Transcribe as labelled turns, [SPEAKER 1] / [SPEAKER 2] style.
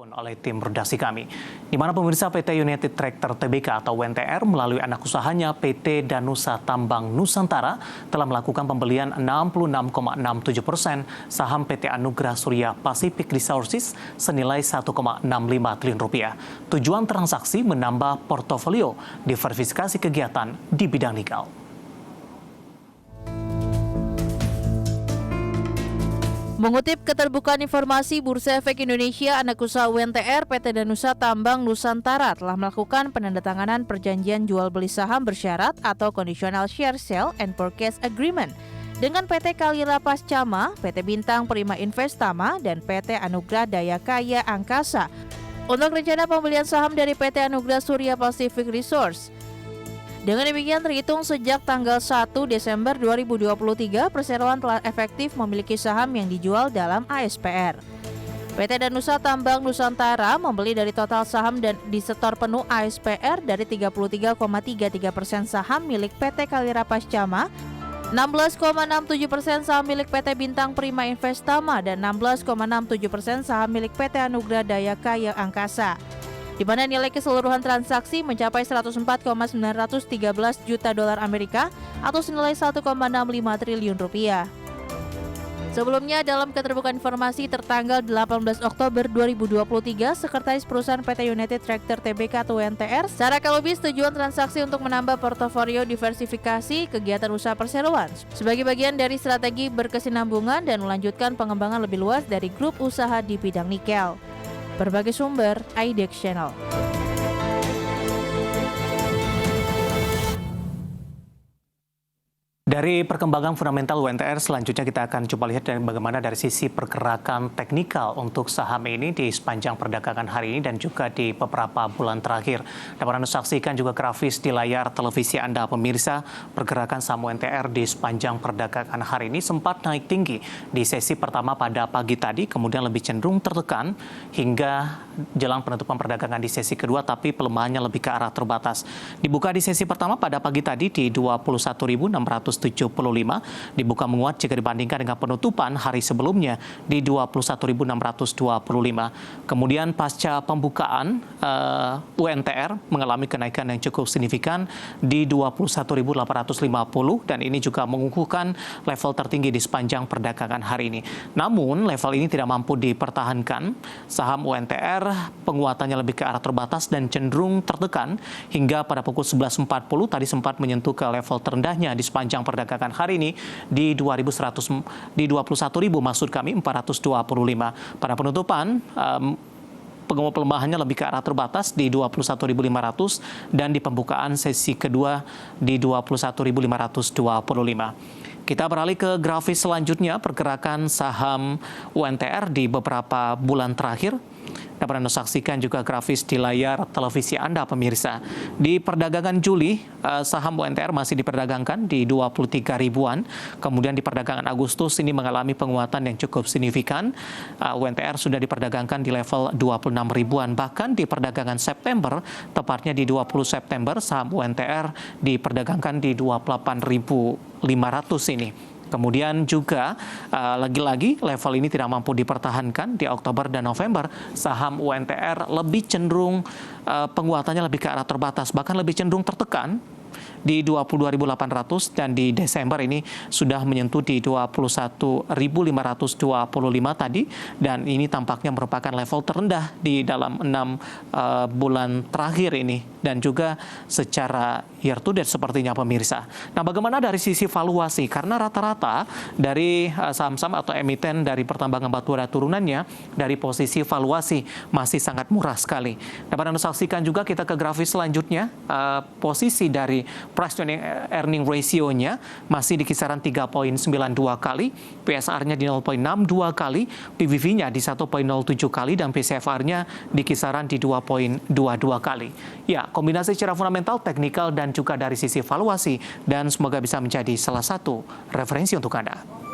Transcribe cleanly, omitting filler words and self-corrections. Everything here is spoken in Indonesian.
[SPEAKER 1] oleh tim redaksi kami, di mana pemirsa PT United Tractor Tbk atau UNTR melalui anak usahanya PT Danusa Tambang Nusantara telah melakukan pembelian 66,67% saham PT Anugrah Surya Pacific Resources senilai 1,65 triliun rupiah. Tujuan transaksi menambah portofolio diversifikasi kegiatan di bidang nikel.
[SPEAKER 2] Mengutip keterbukaan informasi Bursa Efek Indonesia, anak usaha UNTR PT Danusa Tambang Nusantara telah melakukan penandatanganan perjanjian jual beli saham bersyarat atau Conditional Share Sale and Purchase Agreement dengan PT Kalira Pascama, PT Bintang Prima Investama, dan PT Anugrah Daya Kaya Angkasa untuk rencana pembelian saham dari PT Anugrah Surya Pacific Resource. Dengan demikian, terhitung sejak tanggal 1 Desember 2023, perseroan telah efektif memiliki saham yang dijual dalam ASPR. PT Danusa Tambang Nusantara membeli dari total saham dan disetor penuh ASPR dari 33,33% saham milik PT Kalira Pascama, 16,67% saham milik PT Bintang Prima Investama, dan 16,67% saham milik PT Anugrah Daya Kaya Angkasa, di mana nilai keseluruhan transaksi mencapai 104,913 juta dolar Amerika atau senilai 1,65 triliun rupiah. Sebelumnya, dalam keterbukaan informasi tertanggal 18 Oktober 2023, Sekretaris Perusahaan PT United Tractor Tbk atau UNTR, Sarah Kalubis, tujuan transaksi untuk menambah portofolio diversifikasi kegiatan usaha perseroan sebagai bagian dari strategi berkesinambungan dan melanjutkan pengembangan lebih luas dari grup usaha di bidang nikel. Berbagai sumber, IDEX Channel.
[SPEAKER 1] Dari perkembangan fundamental UNTR, selanjutnya kita akan coba lihat bagaimana dari sisi pergerakan teknikal untuk saham ini di sepanjang perdagangan hari ini dan juga di beberapa bulan terakhir. Dapat Anda saksikan juga grafis di layar televisi Anda pemirsa, pergerakan saham UNTR di sepanjang perdagangan hari ini sempat naik tinggi di sesi pertama pada pagi tadi, kemudian lebih cenderung tertekan hingga jelang penutupan perdagangan di sesi kedua, tapi pelemahannya lebih ke arah terbatas. Dibuka di sesi pertama pada pagi tadi di 21.675, dibuka menguat jika dibandingkan dengan penutupan hari sebelumnya di 21.625. Kemudian pasca pembukaan UNTR mengalami kenaikan yang cukup signifikan di 21.850 dan ini juga mengukuhkan level tertinggi di sepanjang perdagangan hari ini. Namun level ini tidak mampu dipertahankan. Saham UNTR penguatannya lebih ke arah terbatas dan cenderung tertekan hingga pada pukul 11.40 tadi sempat menyentuh ke level terendahnya di sepanjang perdagangan hari ini di 21.000 maksud kami 425. Pada penutupan pelemahannya lebih ke arah terbatas di 21.500 dan di pembukaan sesi kedua di 21.525. Kita beralih ke grafis selanjutnya, pergerakan saham UNTR di beberapa bulan terakhir. Dapat Anda saksikan juga grafis di layar televisi Anda pemirsa. Di perdagangan Juli, saham UNTR masih diperdagangkan di 23 ribuan. Kemudian di perdagangan Agustus ini mengalami penguatan yang cukup signifikan. UNTR sudah diperdagangkan di level 26 ribuan. Bahkan di perdagangan September, tepatnya di 20 September, saham UNTR diperdagangkan di 28.500 ini. Kemudian juga lagi-lagi level ini tidak mampu dipertahankan di Oktober dan November. Saham UNTR lebih cenderung penguatannya lebih ke arah terbatas, bahkan lebih cenderung tertekan di 22.800 dan di Desember ini sudah menyentuh di 21.525 tadi dan ini tampaknya merupakan level terendah di dalam 6 bulan terakhir ini dan juga secara year to date sepertinya pemirsa. Nah, bagaimana dari sisi valuasi? Karena rata-rata dari saham-saham atau emiten dari pertambangan batubara turunannya dari posisi valuasi masih sangat murah sekali. Dapat Anda saksikan juga kita ke grafis selanjutnya, posisi dari price to earning ratio-nya masih di kisaran 3.92 kali, PSR-nya di 0.62 kali, PBV-nya di 1.07 kali, dan PCFR-nya di kisaran di 2.22 kali. Ya, kombinasi secara fundamental, teknikal, dan juga dari sisi valuasi, dan semoga bisa menjadi salah satu referensi untuk Anda.